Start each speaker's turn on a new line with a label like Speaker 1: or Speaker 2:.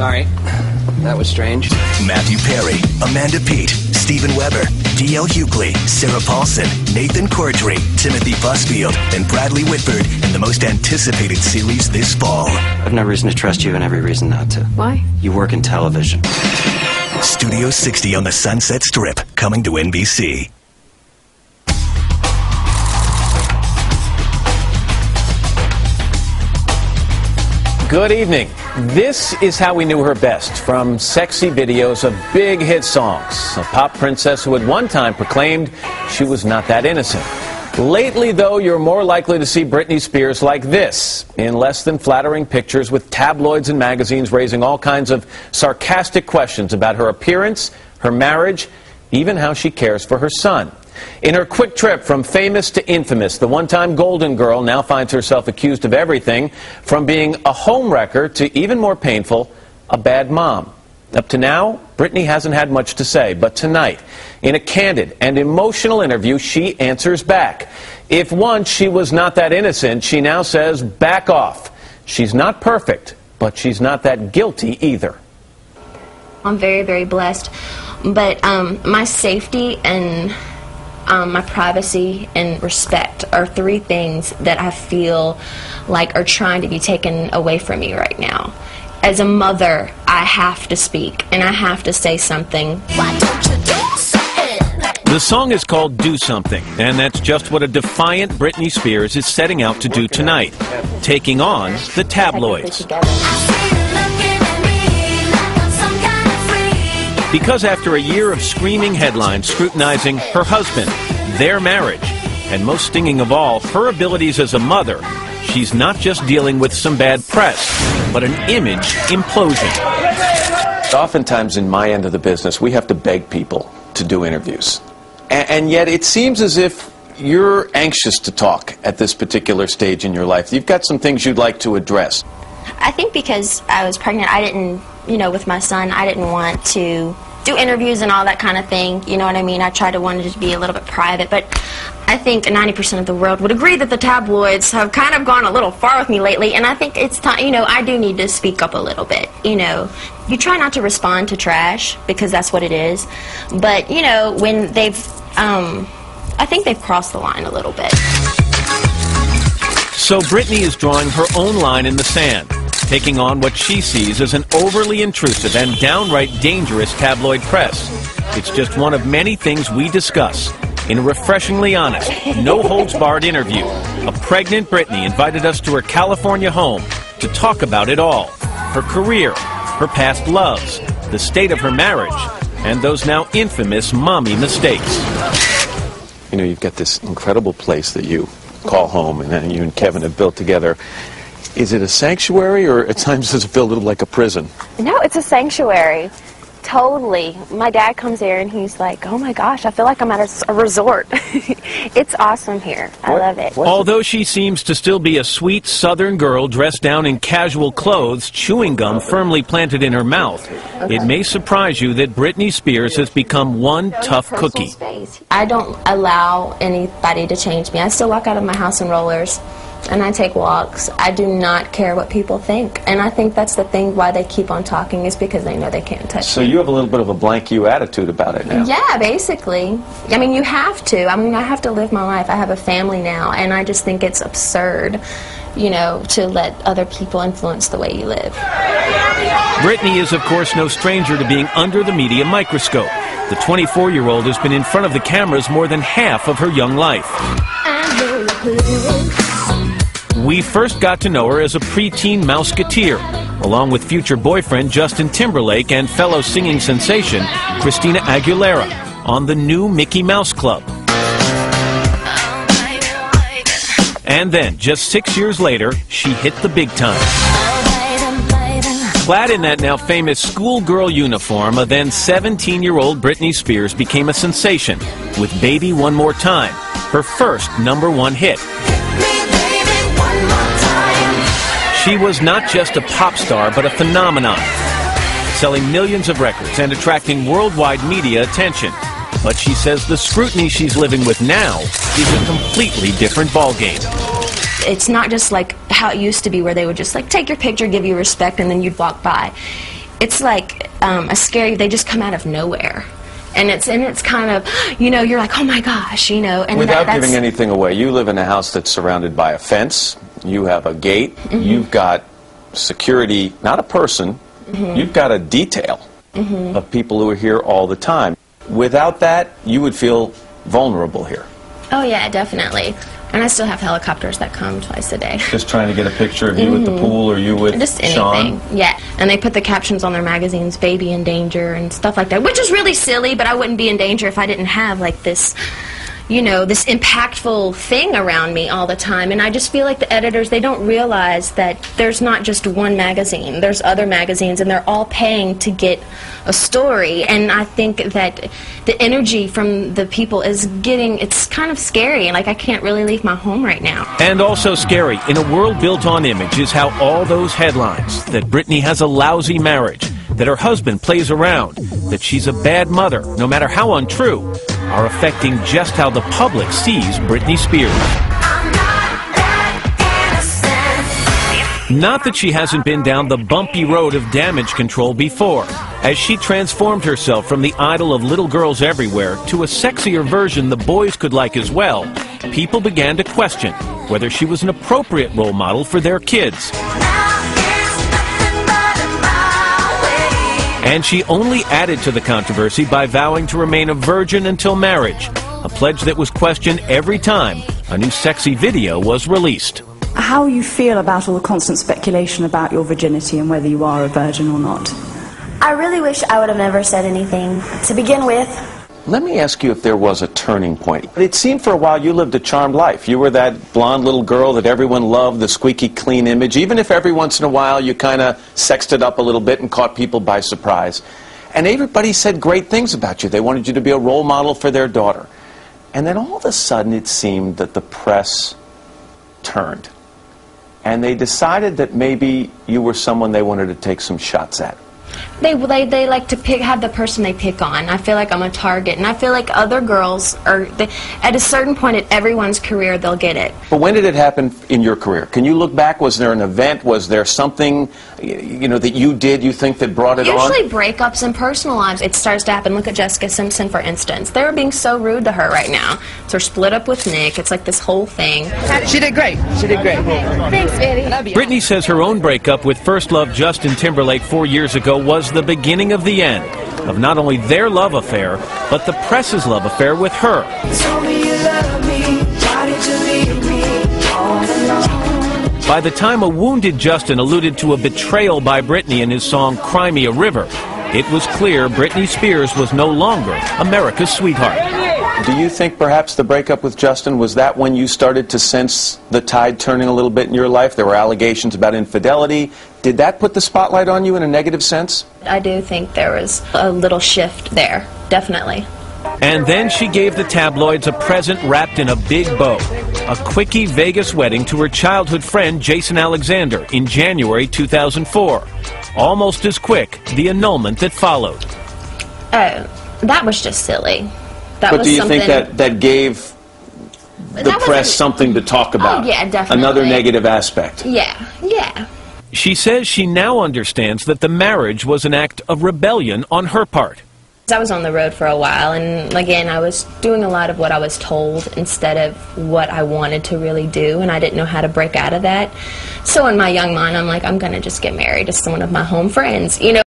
Speaker 1: Sorry, that was strange.
Speaker 2: Matthew Perry, Amanda Peet, Steven Weber, D.L. Hughley, Sarah Paulson, Nathan Cordry, Timothy Busfield, and Bradley Whitford in the most anticipated series this fall.
Speaker 1: I've no reason to trust you and every reason not to.
Speaker 3: Why?
Speaker 1: You work in television.
Speaker 2: Studio 60 on the Sunset Strip, coming to NBC.
Speaker 4: Good evening. This is how we knew her best, from sexy videos of big hit songs. A pop princess who at one time proclaimed she was not that innocent. Lately, though, you're more likely to see Britney Spears like this, in less than flattering pictures with tabloids and magazines raising all kinds of sarcastic questions about her appearance, her marriage, even how she cares for her son. In her quick trip from famous to infamous, the one-time Golden Girl now finds herself accused of everything from being a homewrecker to, even more painful, a bad mom. Up to now, Britney hasn't had much to say, but tonight, in a candid and emotional interview, she answers back. If once she was not that innocent, she now says, back off. She's not perfect, but she's not that guilty either.
Speaker 5: I'm very, very blessed, but my safety and my privacy and respect are three things that I feel like are trying to be taken away from me right now. As a mother, I have to speak and I have to say something.
Speaker 6: Why don't you do something?
Speaker 4: The song is called Do Something, and that's just what a defiant Britney Spears is setting out to do tonight, taking on the tabloids. Because after a year of screaming headlines scrutinizing her husband, their marriage, and most stinging of all, her abilities as a mother, she's not just dealing with some bad press, but an image implosion. Oftentimes in my end of the business, we have to beg people to do interviews. And yet it seems as if you're anxious to talk at this particular stage in your life. You've got some things you'd like to address.
Speaker 5: I think because I was pregnant, I didn't, with my son, I didn't want to do interviews and all that kind of thing, you know what I mean? I wanted it to be a little bit private, but I think 90% of the world would agree that the tabloids have kind of gone a little far with me lately, and I think it's time, I do need to speak up a little bit, You try not to respond to trash, because that's what it is, but, when they've, I think they've crossed the line a little bit.
Speaker 4: So Britney is drawing her own line in the sand, taking on what she sees as an overly intrusive and downright dangerous tabloid press. It's just one of many things we discuss in a refreshingly honest, no-holds-barred interview. A pregnant Britney invited us to her California home to talk about it all. Her career, her past loves, the state of her marriage, and those now infamous mommy mistakes. You've got this incredible place that you call home, and you and Kevin have built together. Is it a sanctuary, or at times does it feel a little like a prison?
Speaker 3: No, it's a sanctuary. Totally. My dad comes here and he's like, oh my gosh, I feel like I'm at a resort. It's awesome here. I love it.
Speaker 4: Although she seems to still be a sweet southern girl dressed down in casual clothes, chewing gum firmly planted in her mouth, it may surprise you that Britney Spears has become one tough cookie.
Speaker 5: I don't allow anybody to change me. I still walk out of my house in rollers. And I take walks. I do not care what people think. And I think that's the thing why they keep on talking, is because they know they can't touch me.
Speaker 4: So you have a little bit of a blank you attitude about it now.
Speaker 5: Yeah, basically. I mean, you have to. I mean, I have to live my life. I have a family now, and I just think it's absurd, to let other people influence the way you live.
Speaker 4: Britney is, of course, no stranger to being under the media microscope. The 24-year-old has been in front of the cameras more than half of her young life. We first got to know her as a preteen mouseketeer, along with future boyfriend Justin Timberlake and fellow singing sensation Christina Aguilera on the new Mickey Mouse Club. And then, just 6 years later, she hit the big time. Clad in that now famous schoolgirl uniform, a then 17-year-old Britney Spears became a sensation with Baby One More Time, her first #1 hit. She was not just a pop star, but a phenomenon, selling millions of records and attracting worldwide media attention. But she says the scrutiny she's living with now is a completely different ballgame.
Speaker 5: It's not just like how it used to be, where they would just take your picture, give you respect, and then you'd walk by. it's like a scary, they just come out of nowhere. And it's kind of, you know, you're like, oh my gosh, you know. And
Speaker 4: without
Speaker 5: that's,
Speaker 4: giving anything away, you live in a house that's surrounded by a fence. You have a gate. You've got security, not a person. You've got a detail of people who are here all the time. Without that, you would feel vulnerable here.
Speaker 5: Oh yeah, definitely. And I still have helicopters that come twice a day.
Speaker 4: Just trying to get a picture of you at the pool or you with
Speaker 5: Just
Speaker 4: Sean?
Speaker 5: anything, yeah. And they put the captions on their magazines, baby in danger and stuff like that, which is really silly, but I wouldn't be in danger if I didn't have like this, you know, this impactful thing around me all the time. And I just feel like the editors, they don't realize that there's not just one magazine. There's other magazines, and they're all paying to get a story. And I think that the energy from the people is getting, it's kind of scary. And like, I can't really leave my home right now.
Speaker 7: And also scary, in a world built on image, is how all those headlines, that Britney has a lousy marriage, that her husband plays around, that she's a bad mother, no matter how untrue, are affecting just how the public sees Britney Spears. Not that she hasn't been down the bumpy road of damage control before. As she transformed herself from the idol of little girls everywhere to a sexier version the boys could like as well, people began to question whether she was an appropriate role model for their kids. And she only added to the controversy by vowing to remain a virgin until marriage, a pledge that was questioned every time a new sexy video was released.
Speaker 8: How you feel about all the constant speculation about your virginity and whether you are a virgin or not?
Speaker 9: I really wish I would have never said anything to begin with.
Speaker 4: Let me ask you if there was a turning point. It seemed for a while you lived a charmed life. You were that blonde little girl that everyone loved, the squeaky clean image, even if every once in a while you kind of sexed it up a little bit and caught people by surprise. And everybody said great things about you. They wanted you to be a role model for their daughter. And then all of a sudden it seemed that the press turned. And they decided that maybe you were someone they wanted to take some shots at.
Speaker 5: They like to have the person they pick on. I feel like I'm a target, and I feel like other girls are, at a certain point in everyone's career, they'll get it.
Speaker 4: But when did it happen in your career? Can you look back? Was there an event? Was there something, you know, that you did, you think, that brought it on?
Speaker 5: Usually breakups in personal lives, it starts to happen. Look at Jessica Simpson, for instance. They were being so rude to her right now. So her split up with Nick. It's like this whole thing.
Speaker 10: She did great. She did great.
Speaker 9: Thanks, baby.
Speaker 7: Britney says her own breakup with first love Justin Timberlake 4 years ago was the beginning of the end of not only their love affair, but the press's love affair with her. By the time a wounded Justin alluded to a betrayal by Britney in his song Cry Me a River, it was clear Britney Spears was no longer America's sweetheart.
Speaker 4: Do you think perhaps the breakup with Justin, was that when you started to sense the tide turning a little bit in your life? There were allegations about infidelity. Did that put the spotlight on you in a negative sense?
Speaker 5: I do think there was a little shift there, definitely.
Speaker 7: And then she gave the tabloids a present wrapped in a big bow, a quickie Vegas wedding to her childhood friend Jason Alexander in January 2004. Almost as quick, the annulment that followed.
Speaker 5: Oh, that was just silly.
Speaker 4: But do you think that gave the press something to talk about?
Speaker 5: Oh, yeah, definitely.
Speaker 4: Another negative aspect.
Speaker 5: Yeah, yeah.
Speaker 7: She says she now understands that the marriage was an act of rebellion on her part.
Speaker 5: I was on the road for a while, and again, I was doing a lot of what I was told instead of what I wanted to really do, and I didn't know how to break out of that. So in my young mind, I'm like, I'm going to just get married to someone of my home friends, you know.